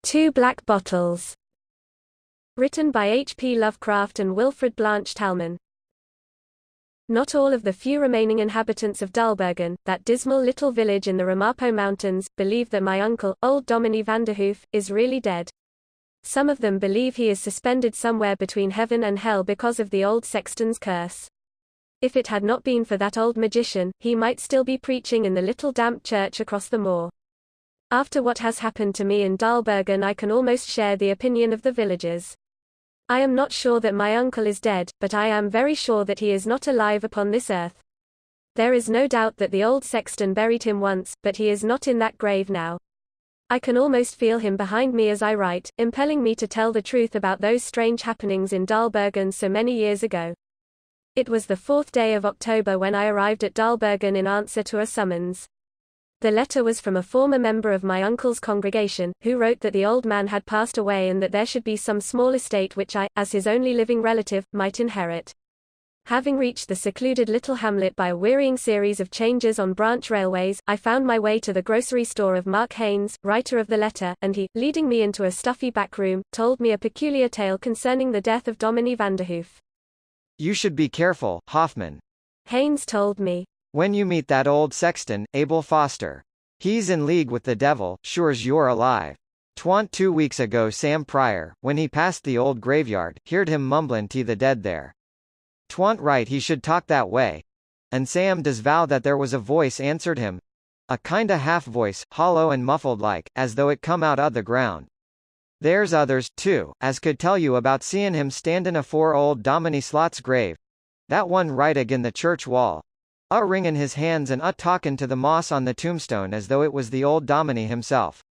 Two Black Bottles. Written by H.P. Lovecraft and Wilfred Blanch Talman. Not all of the few remaining inhabitants of Daalbergen, that dismal little village in the Ramapo Mountains, believe that my uncle, old Dominie Vanderhoof, is really dead. Some of them believe he is suspended somewhere between heaven and hell because of the old sexton's curse. If it had not been for that old magician, he might still be preaching in the little damp church across the moor. After what has happened to me in Daalbergen, I can almost share the opinion of the villagers. I am not sure that my uncle is dead, but I am very sure that he is not alive upon this earth. There is no doubt that the old sexton buried him once, but he is not in that grave now. I can almost feel him behind me as I write, impelling me to tell the truth about those strange happenings in Daalbergen so many years ago. It was the 4th day of October when I arrived at Daalbergen in answer to a summons. The letter was from a former member of my uncle's congregation, who wrote that the old man had passed away and that there should be some small estate which I, as his only living relative, might inherit. Having reached the secluded little hamlet by a wearying series of changes on branch railways, I found my way to the grocery store of Mark Haynes, writer of the letter, and he, leading me into a stuffy back room, told me a peculiar tale concerning the death of Dominie Vanderhoof. "You should be careful, Hoffman," Haynes told me. "when you meet that old sexton, Abel Foster. He's in league with the devil, sure's you're alive. 'Twa'n't 2 weeks ago Sam Pryor, when he passed the old graveyard, heard him mumblin' to the dead there. 'Twa'n't right he should talk that way. And Sam does vow that there was a voice answered him. A kinda half-voice, hollow and muffled like, as though it come out o' the ground. There's others, too, as could tell you about seein' him standin' afore old Dominie Slot's grave. That one right agin the church wall. Wringin' his hands and talkin' to the moss on the tombstone as though it was the old Dominie himself."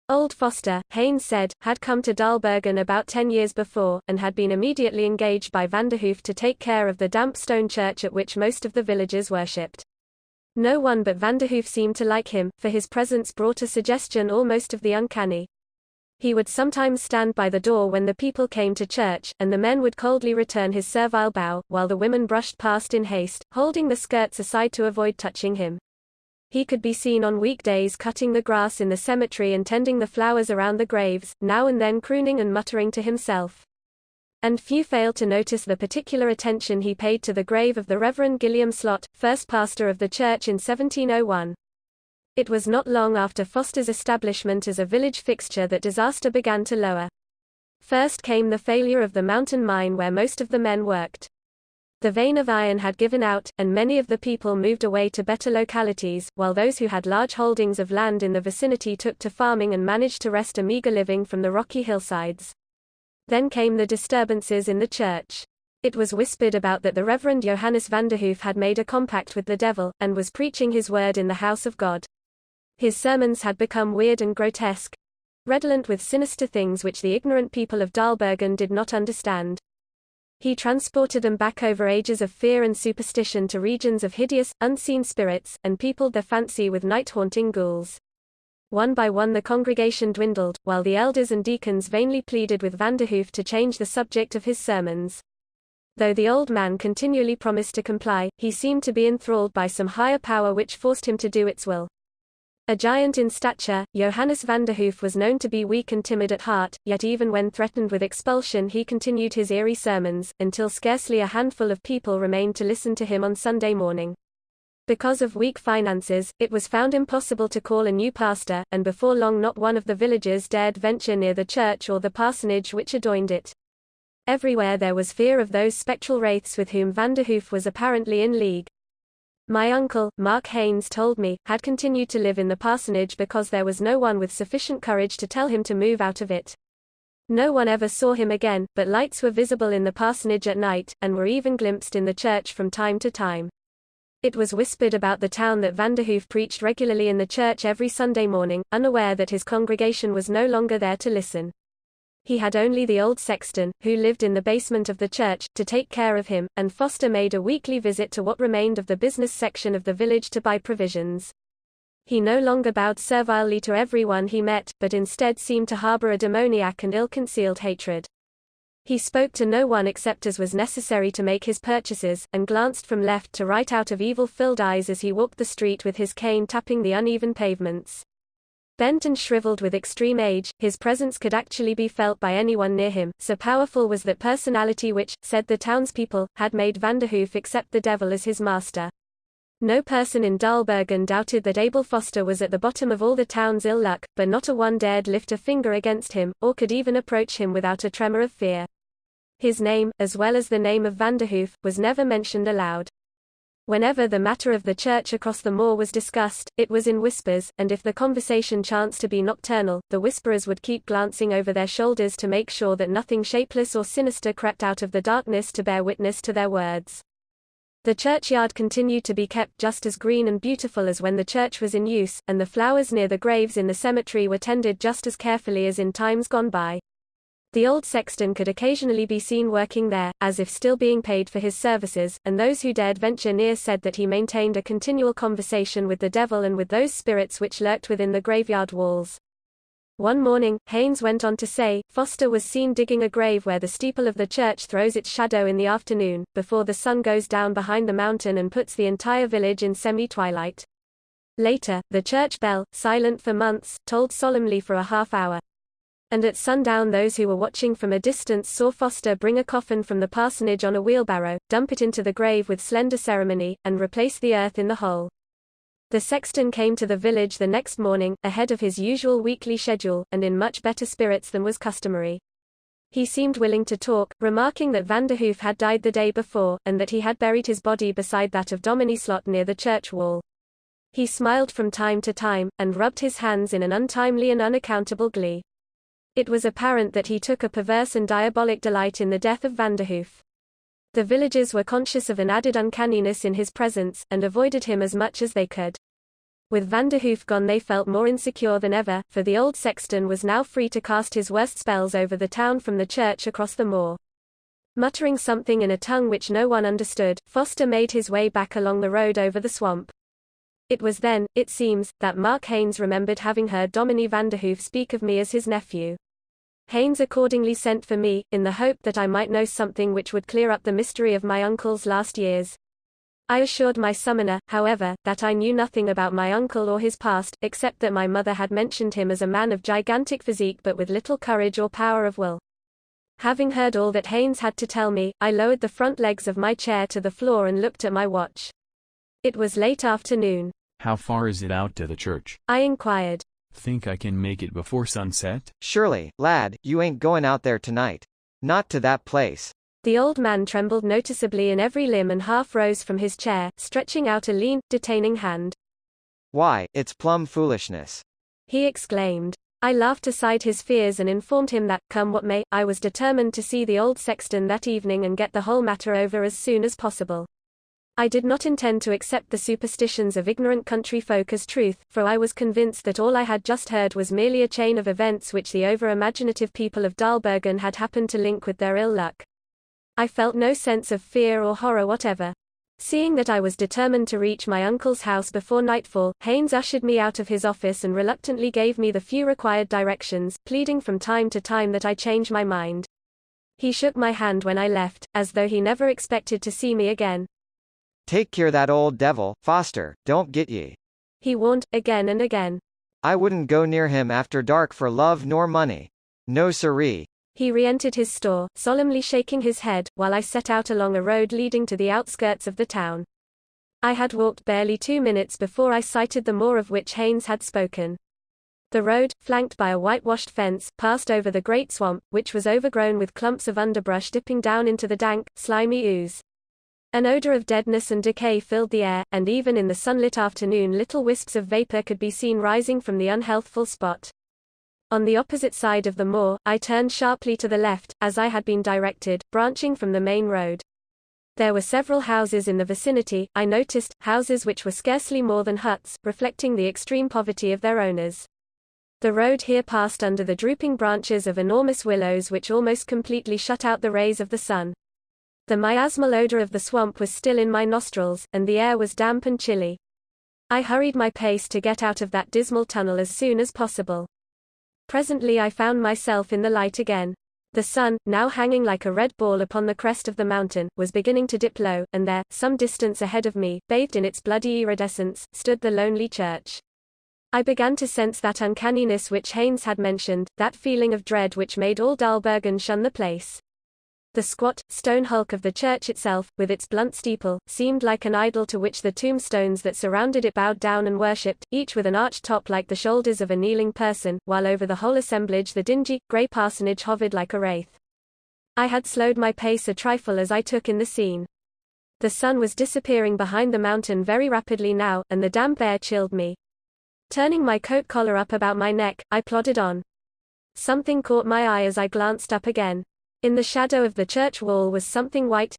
Old Foster, Haynes said, had come to Daalbergen about 10 years before, and had been immediately engaged by Vanderhoof to take care of the damp stone church at which most of the villagers worshipped. No one but Vanderhoof seemed to like him, for his presence brought a suggestion almost of the uncanny. He would sometimes stand by the door when the people came to church, and the men would coldly return his servile bow, while the women brushed past in haste, holding the skirts aside to avoid touching him. He could be seen on weekdays cutting the grass in the cemetery and tending the flowers around the graves, now and then crooning and muttering to himself. And few failed to notice the particular attention he paid to the grave of the Reverend Gilliam Slot, first pastor of the church in 1701. It was not long after Foster's establishment as a village fixture that disaster began to lower. First came the failure of the mountain mine where most of the men worked. The vein of iron had given out, and many of the people moved away to better localities, while those who had large holdings of land in the vicinity took to farming and managed to wrest a meager living from the rocky hillsides. Then came the disturbances in the church. It was whispered about that the Reverend Johannes Vanderhoof had made a compact with the devil, and was preaching his word in the house of God. His sermons had become weird and grotesque, redolent with sinister things which the ignorant people of Daalbergen did not understand. He transported them back over ages of fear and superstition to regions of hideous, unseen spirits, and peopled their fancy with night-haunting ghouls. One by one the congregation dwindled, while the elders and deacons vainly pleaded with Vanderhoof to change the subject of his sermons. Though the old man continually promised to comply, he seemed to be enthralled by some higher power which forced him to do its will. A giant in stature, Johannes Vanderhoof was known to be weak and timid at heart, yet even when threatened with expulsion he continued his eerie sermons, until scarcely a handful of people remained to listen to him on Sunday morning. Because of weak finances, it was found impossible to call a new pastor, and before long not one of the villagers dared venture near the church or the parsonage which adjoined it. Everywhere there was fear of those spectral wraiths with whom Vanderhoof was apparently in league. My uncle, Mark Haynes told me, had continued to live in the parsonage because there was no one with sufficient courage to tell him to move out of it. No one ever saw him again, but lights were visible in the parsonage at night, and were even glimpsed in the church from time to time. It was whispered about the town that Vanderhoof preached regularly in the church every Sunday morning, unaware that his congregation was no longer there to listen. He had only the old sexton, who lived in the basement of the church, to take care of him, and Foster made a weekly visit to what remained of the business section of the village to buy provisions. He no longer bowed servilely to everyone he met, but instead seemed to harbor a demoniac and ill-concealed hatred. He spoke to no one except as was necessary to make his purchases, and glanced from left to right out of evil-filled eyes as he walked the street with his cane tapping the uneven pavements. Bent and shriveled with extreme age, his presence could actually be felt by anyone near him, so powerful was that personality which, said the townspeople, had made Vanderhoof accept the devil as his master. No person in Dalbergen doubted that Abel Foster was at the bottom of all the town's ill luck, but not a one dared lift a finger against him, or could even approach him without a tremor of fear. His name, as well as the name of Vanderhoof, was never mentioned aloud. Whenever the matter of the church across the moor was discussed, it was in whispers, and if the conversation chanced to be nocturnal, the whisperers would keep glancing over their shoulders to make sure that nothing shapeless or sinister crept out of the darkness to bear witness to their words. The churchyard continued to be kept just as green and beautiful as when the church was in use, and the flowers near the graves in the cemetery were tended just as carefully as in times gone by. The old sexton could occasionally be seen working there, as if still being paid for his services, and those who dared venture near said that he maintained a continual conversation with the devil and with those spirits which lurked within the graveyard walls. One morning, Haynes went on to say, Foster was seen digging a grave where the steeple of the church throws its shadow in the afternoon, before the sun goes down behind the mountain and puts the entire village in semi-twilight. Later, the church bell, silent for months, tolled solemnly for a half-hour. And at sundown those who were watching from a distance saw Foster bring a coffin from the parsonage on a wheelbarrow, dump it into the grave with slender ceremony, and replace the earth in the hole. The sexton came to the village the next morning, ahead of his usual weekly schedule, and in much better spirits than was customary. He seemed willing to talk, remarking that Vanderhoof had died the day before, and that he had buried his body beside that of Dominie Slot near the church wall. He smiled from time to time, and rubbed his hands in an untimely and unaccountable glee. It was apparent that he took a perverse and diabolic delight in the death of Vanderhoof. The villagers were conscious of an added uncanniness in his presence, and avoided him as much as they could. With Vanderhoof gone they felt more insecure than ever, for the old sexton was now free to cast his worst spells over the town from the church across the moor. Muttering something in a tongue which no one understood, Foster made his way back along the road over the swamp. It was then, it seems, that Mark Haynes remembered having heard Dominie Vanderhoof speak of me as his nephew. Haynes accordingly sent for me, in the hope that I might know something which would clear up the mystery of my uncle's last years. I assured my summoner, however, that I knew nothing about my uncle or his past, except that my mother had mentioned him as a man of gigantic physique but with little courage or power of will. Having heard all that Haynes had to tell me, I lowered the front legs of my chair to the floor and looked at my watch. It was late afternoon. How far is it out to the church? I inquired. Think I can make it before sunset? Surely, lad, you ain't going out there tonight. Not to that place. The old man trembled noticeably in every limb and half rose from his chair, stretching out a lean, detaining hand. Why, it's plumb foolishness, he exclaimed. I laughed aside his fears and informed him that, come what may, I was determined to see the old sexton that evening and get the whole matter over as soon as possible. I did not intend to accept the superstitions of ignorant country folk as truth, for I was convinced that all I had just heard was merely a chain of events which the over-imaginative people of Dalbergen had happened to link with their ill luck. I felt no sense of fear or horror whatever. Seeing that I was determined to reach my uncle's house before nightfall, Haynes ushered me out of his office and reluctantly gave me the few required directions, pleading from time to time that I change my mind. He shook my hand when I left, as though he never expected to see me again. Take care that old devil, Foster, don't get ye, he warned, again and again. I wouldn't go near him after dark for love nor money. No siree. He re-entered his store, solemnly shaking his head, while I set out along a road leading to the outskirts of the town. I had walked barely 2 minutes before I sighted the moor of which Haynes had spoken. The road, flanked by a whitewashed fence, passed over the great swamp, which was overgrown with clumps of underbrush dipping down into the dank, slimy ooze. An odor of deadness and decay filled the air, and even in the sunlit afternoon little wisps of vapor could be seen rising from the unhealthful spot. On the opposite side of the moor, I turned sharply to the left, as I had been directed, branching from the main road. There were several houses in the vicinity, I noticed, houses which were scarcely more than huts, reflecting the extreme poverty of their owners. The road here passed under the drooping branches of enormous willows which almost completely shut out the rays of the sun. The miasmal odor of the swamp was still in my nostrils, and the air was damp and chilly. I hurried my pace to get out of that dismal tunnel as soon as possible. Presently I found myself in the light again. The sun, now hanging like a red ball upon the crest of the mountain, was beginning to dip low, and there, some distance ahead of me, bathed in its bloody iridescence, stood the lonely church. I began to sense that uncanniness which Haynes had mentioned, that feeling of dread which made all Dalbergen shun the place. The squat, stone hulk of the church itself, with its blunt steeple, seemed like an idol to which the tombstones that surrounded it bowed down and worshipped, each with an arched top like the shoulders of a kneeling person, while over the whole assemblage the dingy, grey parsonage hovered like a wraith. I had slowed my pace a trifle as I took in the scene. The sun was disappearing behind the mountain very rapidly now, and the damp air chilled me. Turning my coat collar up about my neck, I plodded on. Something caught my eye as I glanced up again. In the shadow of the church wall was something white,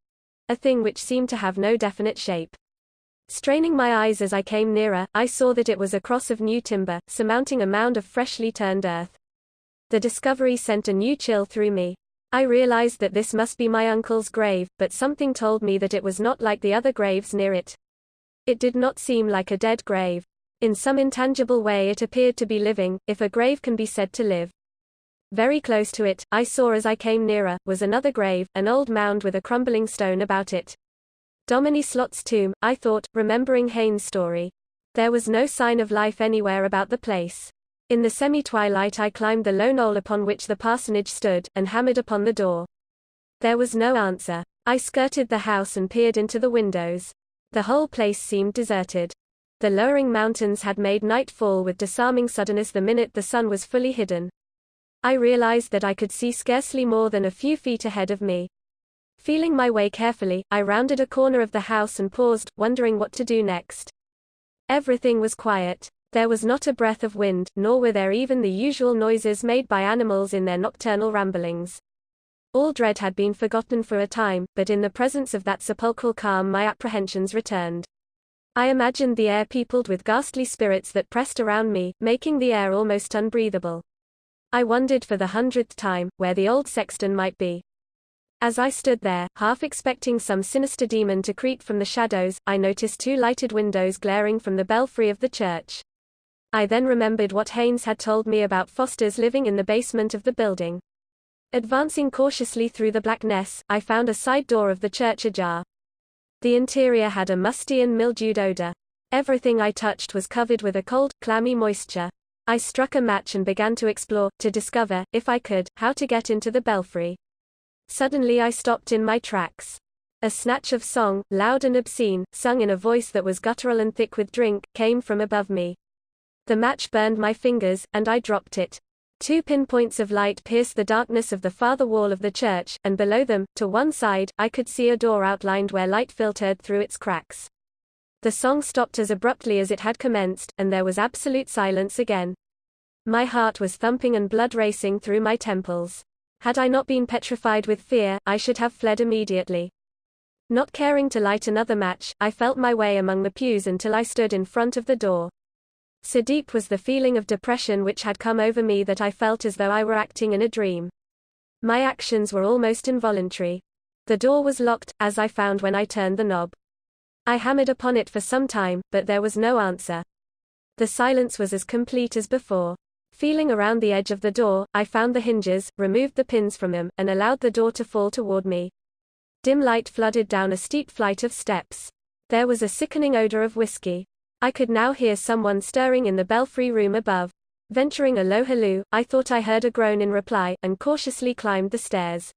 a thing which seemed to have no definite shape. Straining my eyes as I came nearer, I saw that it was a cross of new timber, surmounting a mound of freshly turned earth. The discovery sent a new chill through me. I realized that this must be my uncle's grave, but something told me that it was not like the other graves near it. It did not seem like a dead grave. In some intangible way it appeared to be living, if a grave can be said to live. Very close to it, I saw as I came nearer, was another grave, an old mound with a crumbling stone about it. Dominie Slot's tomb, I thought, remembering Haynes' story. There was no sign of life anywhere about the place. In the semi-twilight I climbed the low knoll upon which the parsonage stood, and hammered upon the door. There was no answer. I skirted the house and peered into the windows. The whole place seemed deserted. The lowering mountains had made night fall with disarming suddenness the minute the sun was fully hidden. I realized that I could see scarcely more than a few feet ahead of me. Feeling my way carefully, I rounded a corner of the house and paused, wondering what to do next. Everything was quiet. There was not a breath of wind, nor were there even the usual noises made by animals in their nocturnal ramblings. All dread had been forgotten for a time, but in the presence of that sepulchral calm my apprehensions returned. I imagined the air peopled with ghastly spirits that pressed around me, making the air almost unbreathable. I wondered for the 100th time, where the old sexton might be. As I stood there, half expecting some sinister demon to creep from the shadows, I noticed 2 lighted windows glaring from the belfry of the church. I then remembered what Haynes had told me about Fosters living in the basement of the building. Advancing cautiously through the blackness, I found a side door of the church ajar. The interior had a musty and mildewed odor. Everything I touched was covered with a cold, clammy moisture. I struck a match and began to explore, to discover, if I could, how to get into the belfry. Suddenly I stopped in my tracks. A snatch of song, loud and obscene, sung in a voice that was guttural and thick with drink, came from above me. The match burned my fingers, and I dropped it. 2 pinpoints of light pierced the darkness of the farther wall of the church, and below them, to one side, I could see a door outlined where light filtered through its cracks. The song stopped as abruptly as it had commenced, and there was absolute silence again. My heart was thumping and blood racing through my temples. Had I not been petrified with fear, I should have fled immediately. Not caring to light another match, I felt my way among the pews until I stood in front of the door. So deep was the feeling of depression which had come over me that I felt as though I were acting in a dream. My actions were almost involuntary. The door was locked, as I found when I turned the knob. I hammered upon it for some time, but there was no answer. The silence was as complete as before. Feeling around the edge of the door, I found the hinges, removed the pins from them, and allowed the door to fall toward me. Dim light flooded down a steep flight of steps. There was a sickening odor of whiskey. I could now hear someone stirring in the belfry room above. Venturing a low halloo, I thought I heard a groan in reply, and cautiously climbed the stairs.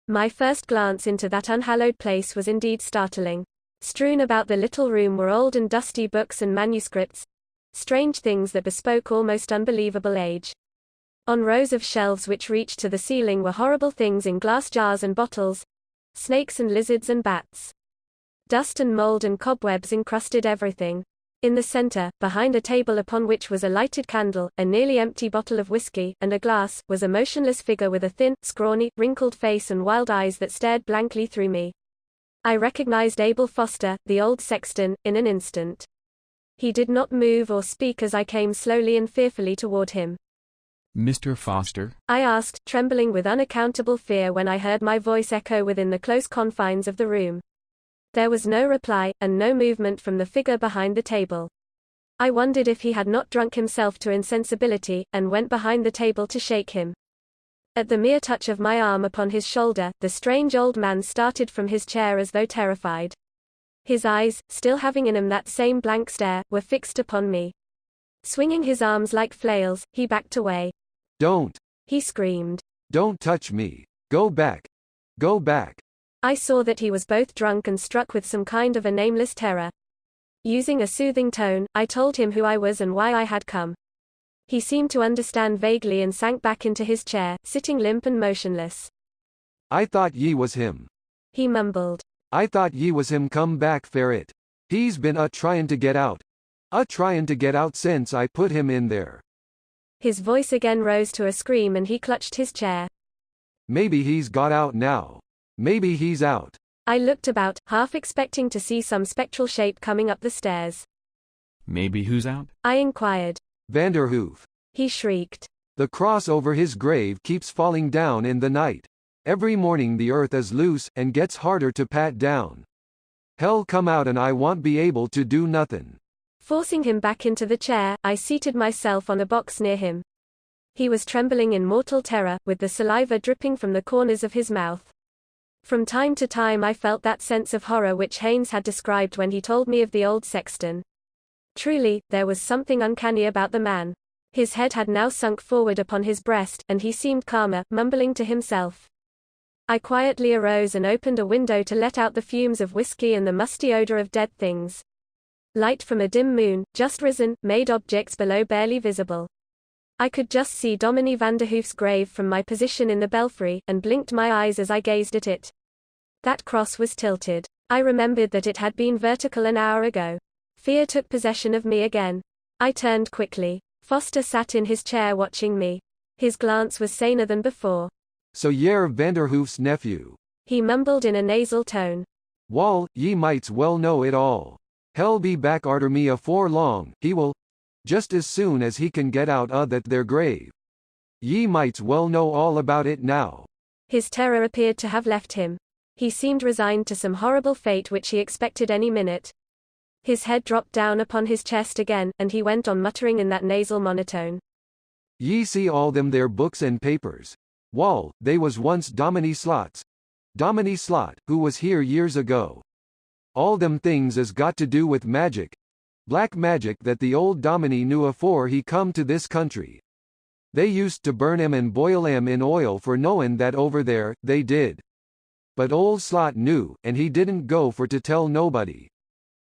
My first glance into that unhallowed place was indeed startling. Strewn about the little room were old and dusty books and manuscripts, strange things that bespoke almost unbelievable age. On rows of shelves which reached to the ceiling were horrible things in glass jars and bottles, snakes and lizards and bats. Dust and mold and cobwebs encrusted everything. In the center, behind a table upon which was a lighted candle, a nearly empty bottle of whiskey, and a glass, was a motionless figure with a thin, scrawny, wrinkled face and wild eyes that stared blankly through me. I recognized Abel Foster, the old sexton, in an instant. He did not move or speak as I came slowly and fearfully toward him. Mr. Foster? I asked, trembling with unaccountable fear when I heard my voice echo within the close confines of the room. There was no reply, and no movement from the figure behind the table. I wondered if he had not drunk himself to insensibility, and went behind the table to shake him. At the mere touch of my arm upon his shoulder, the strange old man started from his chair as though terrified. His eyes, still having in them that same blank stare, were fixed upon me. Swinging his arms like flails, he backed away. Don't! He screamed. Don't touch me! Go back! Go back! I saw that he was both drunk and struck with some kind of a nameless terror. Using a soothing tone, I told him who I was and why I had come. He seemed to understand vaguely and sank back into his chair, sitting limp and motionless. I thought ye was him. He mumbled. I thought ye was him come back ferret. He's been tryin' to get out. Tryin' to get out since I put him in there. His voice again rose to a scream and he clutched his chair. Maybe he's got out now. Maybe he's out. I looked about, half expecting to see some spectral shape coming up the stairs. Maybe who's out? I inquired. Vanderhoof. He shrieked. The cross over his grave keeps falling down in the night. Every morning the earth is loose and gets harder to pat down. Hell come out and I won't be able to do nothing. Forcing him back into the chair, I seated myself on a box near him. He was trembling in mortal terror, with the saliva dripping from the corners of his mouth. From time to time I felt that sense of horror which Haynes had described when he told me of the old sexton. Truly, there was something uncanny about the man. His head had now sunk forward upon his breast, and he seemed calmer, mumbling to himself. I quietly arose and opened a window to let out the fumes of whiskey and the musty odor of dead things. Light from a dim moon, just risen, made objects below barely visible. I could just see Dominie Vanderhoof's grave from my position in the belfry, and blinked my eyes as I gazed at it. That cross was tilted. I remembered that it had been vertical an hour ago. Fear took possession of me again. I turned quickly. Foster sat in his chair watching me. His glance was saner than before. So ye're Vanderhoof's nephew. He mumbled in a nasal tone. Wall, ye mights well know it all. Hell be back arter me afore long, he will. Just as soon as he can get out that their grave. Ye mights well know all about it now. His terror appeared to have left him. He seemed resigned to some horrible fate which he expected any minute. His head dropped down upon his chest again, and he went on muttering in that nasal monotone. Ye see all them there books and papers. Wall, they was once Dominie Slot's. Dominie Slot, who was here years ago. All them things is got to do with magic. Black magic that the old Dominie knew afore he come to this country. They used to burn 'em and boil 'em in oil for knowin' that over there, they did. But old Slot knew, and he didn't go for to tell nobody.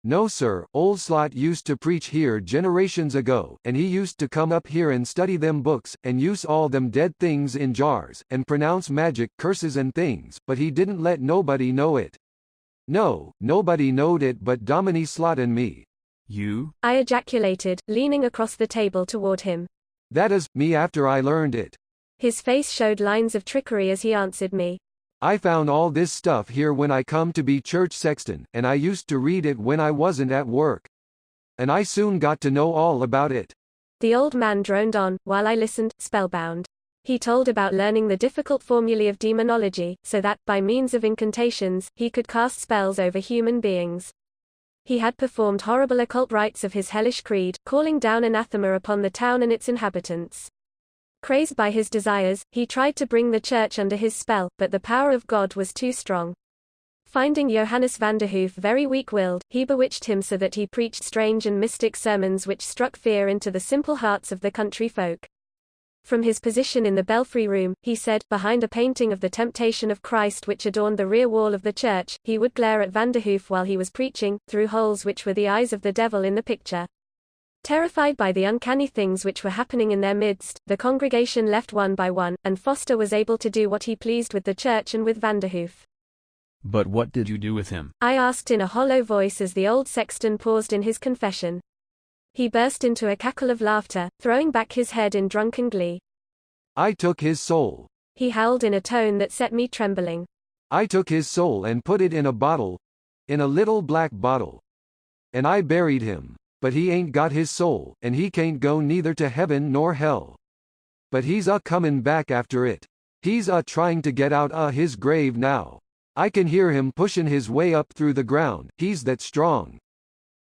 No sir, old Slot used to preach here generations ago, and he used to come up here and study them books, and use all them dead things in jars, and pronounce magic curses and things, but he didn't let nobody know it. No, nobody knowed it but Dominie Slot and me. You? I ejaculated, leaning across the table toward him. That is, me after I learned it. His face showed lines of trickery as he answered me. I found all this stuff here when I come to be church sexton, and I used to read it when I wasn't at work. And I soon got to know all about it. The old man droned on, while I listened, spellbound. He told about learning the difficult formulae of demonology, so that, by means of incantations, he could cast spells over human beings. He had performed horrible occult rites of his hellish creed, calling down anathema upon the town and its inhabitants. Crazed by his desires, he tried to bring the church under his spell, but the power of God was too strong. Finding Johannes Vanderhoof very weak-willed, he bewitched him so that he preached strange and mystic sermons which struck fear into the simple hearts of the country folk. From his position in the belfry room, he said, behind a painting of the Temptation of Christ which adorned the rear wall of the church, he would glare at Vanderhoof while he was preaching, through holes which were the eyes of the devil in the picture. Terrified by the uncanny things which were happening in their midst, the congregation left one by one, and Foster was able to do what he pleased with the church and with Vanderhoof. But what did you do with him? I asked in a hollow voice as the old sexton paused in his confession. He burst into a cackle of laughter, throwing back his head in drunken glee. I took his soul. He howled in a tone that set me trembling. I took his soul and put it in a bottle. In a little black bottle. And I buried him. But he ain't got his soul, and he can't go neither to heaven nor hell. But he's comin' back after it. He's trying to get out his grave now. I can hear him pushin' his way up through the ground, he's that strong.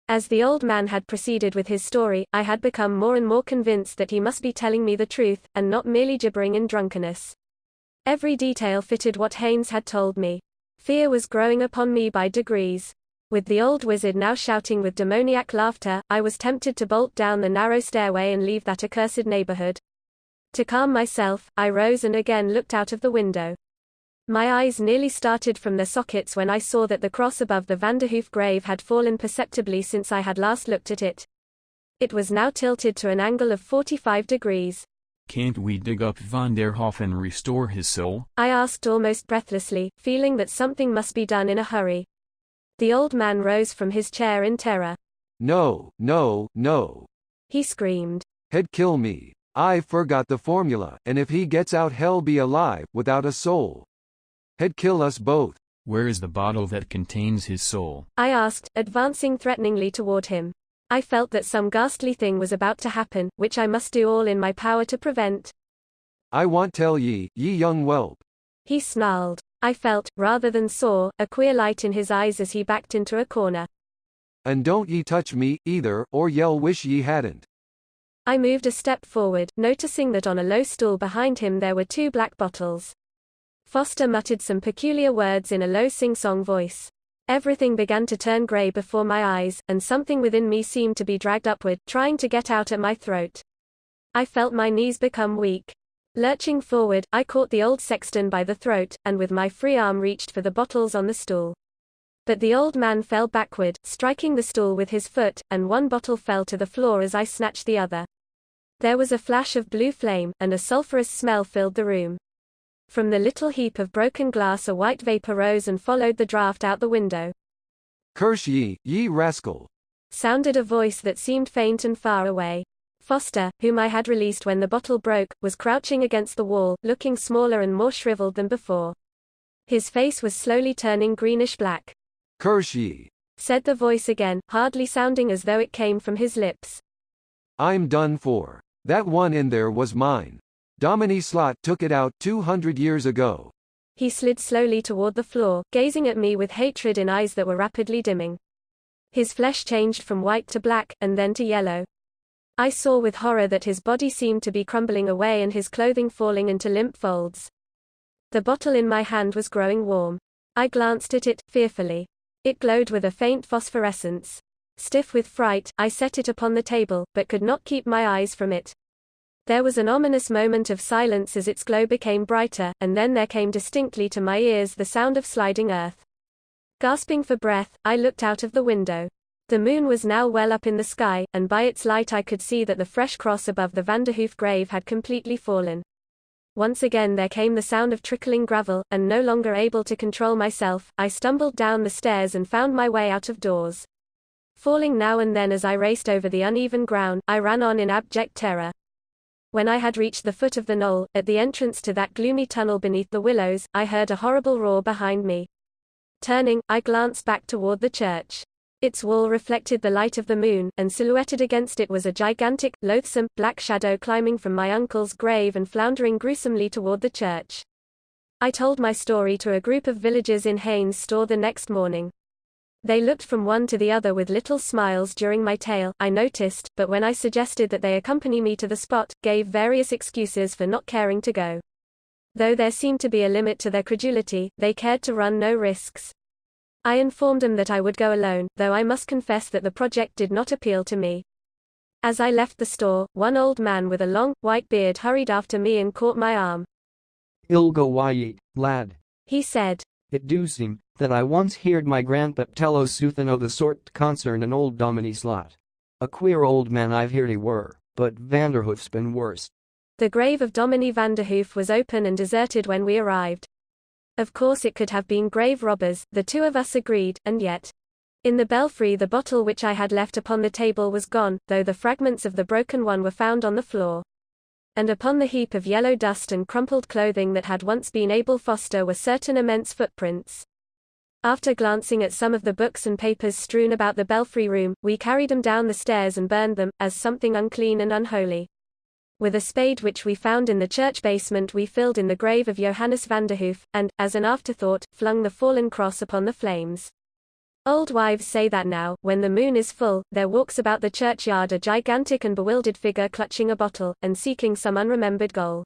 As the old man had proceeded with his story, I had become more and more convinced that he must be telling me the truth, and not merely gibbering in drunkenness. Every detail fitted what Haynes had told me. Fear was growing upon me by degrees. With the old wizard now shouting with demoniac laughter, I was tempted to bolt down the narrow stairway and leave that accursed neighborhood. To calm myself, I rose and again looked out of the window. My eyes nearly started from their sockets when I saw that the cross above the Vanderhoof grave had fallen perceptibly since I had last looked at it. It was now tilted to an angle of 45 degrees. Can't we dig up Van der Hoef and restore his soul? I asked almost breathlessly, feeling that something must be done in a hurry. The old man rose from his chair in terror. No, no, no. He screamed. He'd kill me. I forgot the formula, and if he gets out he'll be alive, without a soul. He'd kill us both. Where is the bottle that contains his soul? I asked, advancing threateningly toward him. I felt that some ghastly thing was about to happen, which I must do all in my power to prevent. I want tell ye, ye young whelp. He snarled. I felt, rather than saw, a queer light in his eyes as he backed into a corner. And don't ye touch me, either, or yell wish ye hadn't. I moved a step forward, noticing that on a low stool behind him there were 2 black bottles. Foster muttered some peculiar words in a low sing-song voice. Everything began to turn grey before my eyes, and something within me seemed to be dragged upward, trying to get out at my throat. I felt my knees become weak. Lurching forward, I caught the old sexton by the throat, and with my free arm reached for the bottles on the stool. But the old man fell backward, striking the stool with his foot, and one bottle fell to the floor as I snatched the other. There was a flash of blue flame, and a sulphurous smell filled the room. From the little heap of broken glass a white vapor rose and followed the draught out the window. Curse ye, ye rascal! Sounded a voice that seemed faint and far away. Foster, whom I had released when the bottle broke, was crouching against the wall, looking smaller and more shriveled than before. His face was slowly turning greenish-black. Curse ye! Said the voice again, hardly sounding as though it came from his lips. I'm done for. That one in there was mine. Dominie Slot took it out 200 years ago. He slid slowly toward the floor, gazing at me with hatred in eyes that were rapidly dimming. His flesh changed from white to black, and then to yellow. I saw with horror that his body seemed to be crumbling away and his clothing falling into limp folds. The bottle in my hand was growing warm. I glanced at it, fearfully. It glowed with a faint phosphorescence. Stiff with fright, I set it upon the table, but could not keep my eyes from it. There was an ominous moment of silence as its glow became brighter, and then there came distinctly to my ears the sound of sliding earth. Gasping for breath, I looked out of the window. The moon was now well up in the sky, and by its light I could see that the fresh cross above the Vanderhoof grave had completely fallen. Once again there came the sound of trickling gravel, and no longer able to control myself, I stumbled down the stairs and found my way out of doors. Falling now and then as I raced over the uneven ground, I ran on in abject terror. When I had reached the foot of the knoll, at the entrance to that gloomy tunnel beneath the willows, I heard a horrible roar behind me. Turning, I glanced back toward the church. Its wall reflected the light of the moon, and silhouetted against it was a gigantic, loathsome, black shadow climbing from my uncle's grave and floundering gruesomely toward the church. I told my story to a group of villagers in Haynes' store the next morning. They looked from one to the other with little smiles during my tale, I noticed, but when I suggested that they accompany me to the spot, gave various excuses for not caring to go. Though there seemed to be a limit to their credulity, they cared to run no risks. I informed them that I would go alone, though I must confess that the project did not appeal to me. As I left the store, one old man with a long, white beard hurried after me and caught my arm. Ilgo wye, lad. He said. It do seem that I once heard my grandpap tell o' soothin' o' the sort concern an old Dominie Slot. A queer old man I've heard he were, but Vanderhoof's been worse. The grave of Dominie Vanderhoof was open and deserted when we arrived. Of course it could have been grave robbers, the two of us agreed, and yet. In the belfry the bottle which I had left upon the table was gone, though the fragments of the broken one were found on the floor. And upon the heap of yellow dust and crumpled clothing that had once been Abel Foster were certain immense footprints. After glancing at some of the books and papers strewn about the belfry room, we carried them down the stairs and burned them, as something unclean and unholy. With a spade which we found in the church basement we filled in the grave of Johannes Vanderhoof, and, as an afterthought, flung the fallen cross upon the flames. Old wives say that now, when the moon is full, there walks about the churchyard a gigantic and bewildered figure clutching a bottle, and seeking some unremembered goal.